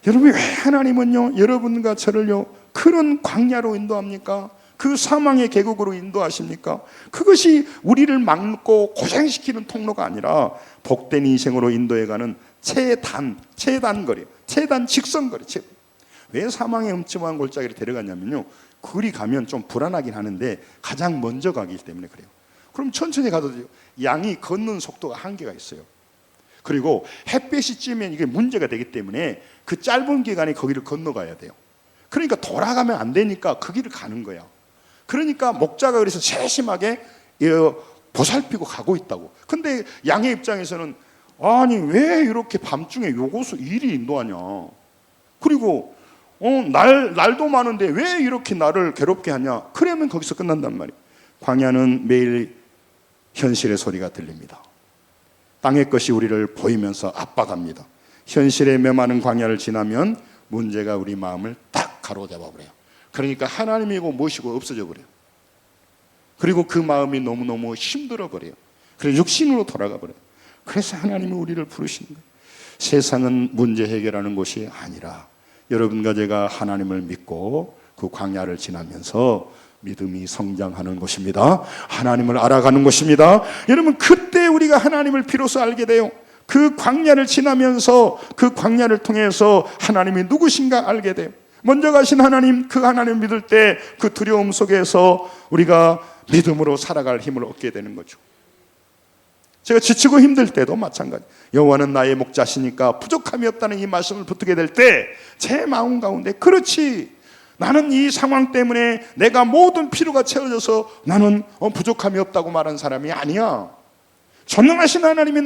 여러분, 왜 하나님은요 여러분과 저를요 그런 광야로 인도합니까? 그 사망의 계곡으로 인도하십니까? 그것이 우리를 막고 고생시키는 통로가 아니라 복된 인생으로 인도해가는 최단 직선거리. 왜 사망의 음침한 골짜기를 데려가냐면요, 그리 가면 좀 불안하긴 하는데 가장 먼저 가기 때문에 그래요. 그럼 천천히 가도 돼요. 양이 걷는 속도가 한계가 있어요. 그리고 햇빛이 찌면 이게 문제가 되기 때문에 그 짧은 기간에 거기를 건너가야 돼요. 그러니까 돌아가면 안 되니까 그 길을 가는 거야. 그러니까 목자가 그래서 세심하게 보살피고 가고 있다고. 근데 양의 입장에서는 아니 왜 이렇게 밤중에 요것을 이리 인도하냐, 그리고 날도 많은데 왜 이렇게 나를 괴롭게 하냐, 그러면 거기서 끝난단 말이에요. 광야는 매일 현실의 소리가 들립니다. 땅의 것이 우리를 보이면서 압박합니다. 현실의 메마른 광야를 지나면 문제가 우리 마음을 딱 가로잡아 버려요. 그러니까 하나님이고 무엇이고 없어져 버려요. 그리고 그 마음이 너무너무 힘들어 버려요. 그래서 육신으로 돌아가 버려요. 그래서 하나님이 우리를 부르시는 거예요. 세상은 문제 해결하는 곳이 아니라 여러분과 제가 하나님을 믿고 그 광야를 지나면서 믿음이 성장하는 곳입니다. 하나님을 알아가는 곳입니다. 여러분, 그때 우리가 하나님을 비로소 알게 돼요. 그 광야를 지나면서 그 광야를 통해서 하나님이 누구신가 알게 돼요. 먼저 가신 하나님, 그 하나님 믿을 때 그 두려움 속에서 우리가 믿음으로 살아갈 힘을 얻게 되는 거죠. 제가 지치고 힘들 때도 마찬가지. 여호와는 나의 목자시니까 부족함이 없다는 이 말씀을 붙들게 될 때 제 마음 가운데, 그렇지, 나는 이 상황 때문에 내가 모든 필요가 채워져서 나는 부족함이 없다고 말한 사람이 아니야. 전능하신 하나님이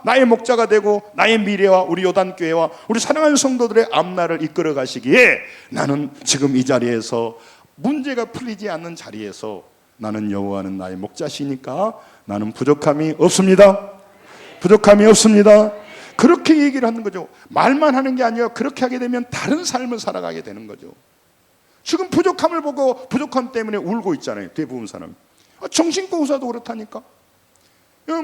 나의 목자가 되고 나의 미래와 우리 요단교회와 우리 사랑하는 성도들의 앞날을 이끌어 가시기에 나는 지금 이 자리에서, 문제가 풀리지 않는 자리에서 나는 여호와는 나의 목자시니까 나는 부족함이 없습니다. 부족함이 없습니다. 그렇게 얘기를 하는 거죠. 말만 하는 게 아니라 그렇게 하게 되면 다른 삶을 살아가게 되는 거죠. 지금 부족함을 보고 부족함 때문에 울고 있잖아요, 대부분 사람. 정신과 의사도 그렇다니까.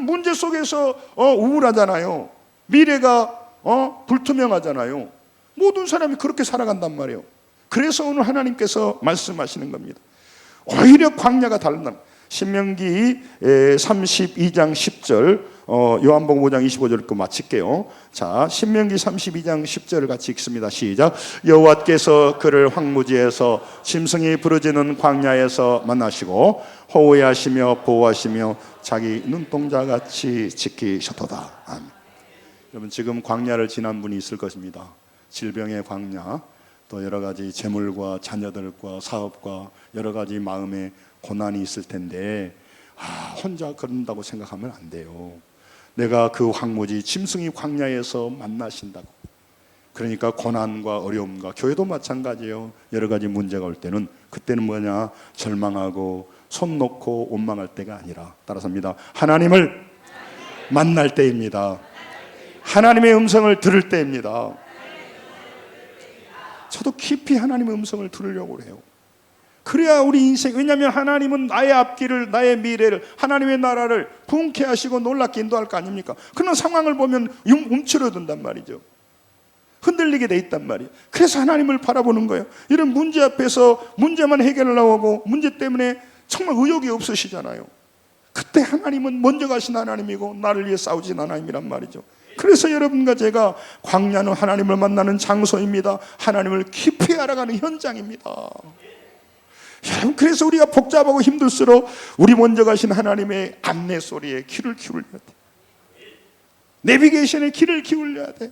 문제 속에서 우울하잖아요. 미래가 불투명하잖아요. 모든 사람이 그렇게 살아간단 말이에요. 그래서 오늘 하나님께서 말씀하시는 겁니다. 오히려 광야가 다른다. 신명기 32장 10절, 요한복음 5장 25절 읽고 마칠게요. 자, 신명기 32장 10절을 같이 읽습니다. 시작. 여호와께서 그를 황무지에서 짐승이 부르짖는 광야에서 만나시고 호위하시며 보호하시며 자기 눈동자같이 지키셨도다. 아멘. 여러분, 지금 광야를 지난 분이 있을 것입니다. 질병의 광야, 또 여러 가지 재물과 자녀들과 사업과 여러 가지 마음의 고난이 있을 텐데, 혼자 그런다고 생각하면 안 돼요. 내가 그 황무지 짐승이 광야에서 만나신다고. 그러니까 고난과 어려움과, 교회도 마찬가지예요. 여러 가지 문제가 올 때는, 그때는 뭐냐, 절망하고 손 놓고 원망할 때가 아니라, 따라서입니다, 하나님을 만날 때입니다. 하나님의 음성을 들을 때입니다. 저도 깊이 하나님의 음성을 들으려고 해요. 그래야 우리 인생, 왜냐하면 하나님은 나의 앞길을, 나의 미래를, 하나님의 나라를 부흥케 하시고 놀랍게 인도할 거 아닙니까? 그런 상황을 보면 움츠러든단 말이죠. 흔들리게 돼 있단 말이에요. 그래서 하나님을 바라보는 거예요. 이런 문제 앞에서 문제만 해결하려고 하고 문제 때문에 정말 의욕이 없으시잖아요. 그때 하나님은 먼저 가신 하나님이고 나를 위해 싸우신 하나님이란 말이죠. 그래서 여러분과 제가 광야는 하나님을 만나는 장소입니다. 하나님을 깊이 알아가는 현장입니다. 여러분, 그래서 우리가 복잡하고 힘들수록 우리 먼저 가신 하나님의 안내 소리에 귀를 기울여야 돼. 내비게이션에 귀를 기울여야 돼.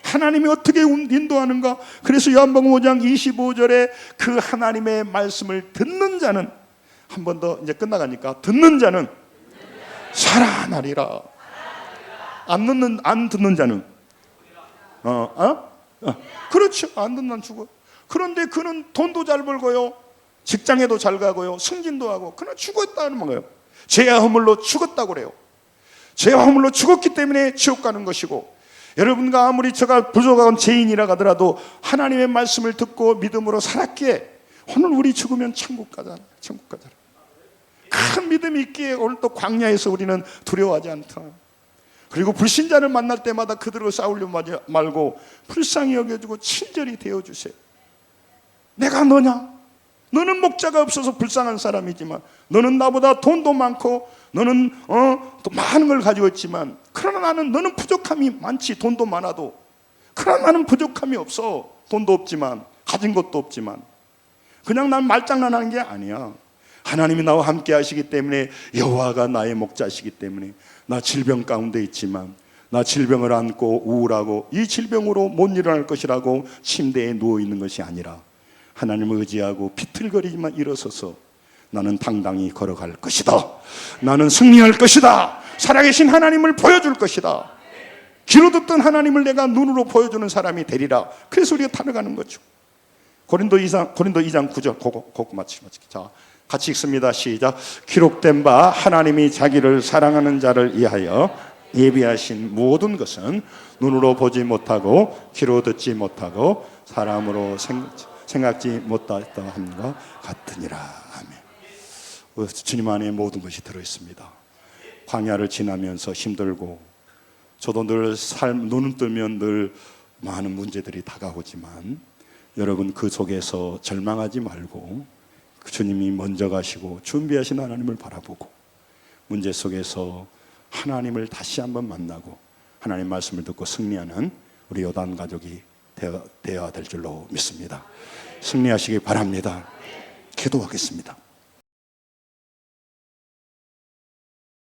하나님이 어떻게 인도하는가. 그래서 요한복음 5장 25절에 그 하나님의 말씀을 듣는 자는, 한 번 더 이제 끝나가니까, 듣는 자는 살아나리라. 안 듣는 자는 그렇죠. 안 듣는 자는 죽어. 그런데 그는 돈도 잘 벌고요, 직장에도 잘 가고요, 승진도 하고, 그러나 죽었다는 거예요. 죄와 허물로 죽었다고 그래요. 죄와 허물로 죽었기 때문에 지옥 가는 것이고, 여러분과 아무리 저가 부족한 죄인이라 하더라도 하나님의 말씀을 듣고 믿음으로 살았기에 오늘 우리 죽으면 천국 가잖아요. 천국 가잖아요. 큰 믿음이 있기에 오늘 또 광야에서 우리는 두려워하지 않다. 그리고 불신자를 만날 때마다 그들과 싸우려 말고 불쌍히 여겨주고 친절히 대해주세요. 내가 너냐? 너는 목자가 없어서 불쌍한 사람이지만, 너는 나보다 돈도 많고, 너는 또 많은 걸 가지고 있지만, 그러나 너는 부족함이 많지. 돈도 많아도. 그러나 나는 부족함이 없어. 돈도 없지만, 가진 것도 없지만. 그냥 난 말장난하는 게 아니야. 하나님이 나와 함께 하시기 때문에, 여호와가 나의 목자시기 때문에, 나 질병 가운데 있지만, 나 질병을 안고 우울하고 이 질병으로 못 일어날 것이라고 침대에 누워있는 것이 아니라, 하나님을 의지하고 비틀거리지만 일어서서 나는 당당히 걸어갈 것이다. 나는 승리할 것이다. 살아계신 하나님을 보여줄 것이다. 귀로 듣던 하나님을 내가 눈으로 보여주는 사람이 되리라. 그래서 우리가 달려가는 거죠. 고린도 2장 9절 그거 마치자. 자, 같이 읽습니다. 시작. 기록된 바 하나님이 자기를 사랑하는 자를 위하여 예비하신 모든 것은 눈으로 보지 못하고 귀로 듣지 못하고 사람으로 생각지 못하였다 함과 같으니라. 아멘. 주님 안에 모든 것이 들어있습니다. 광야를 지나면서 힘들고, 저도 늘 눈을 뜨면 늘 많은 문제들이 다가오지만, 여러분 그 속에서 절망하지 말고 주님이 먼저 가시고 준비하신 하나님을 바라보고, 문제 속에서 하나님을 다시 한번 만나고 하나님 말씀을 듣고 승리하는 우리 요단 가족이 되어야 될 줄로 믿습니다. 승리하시기 바랍니다. 기도하겠습니다.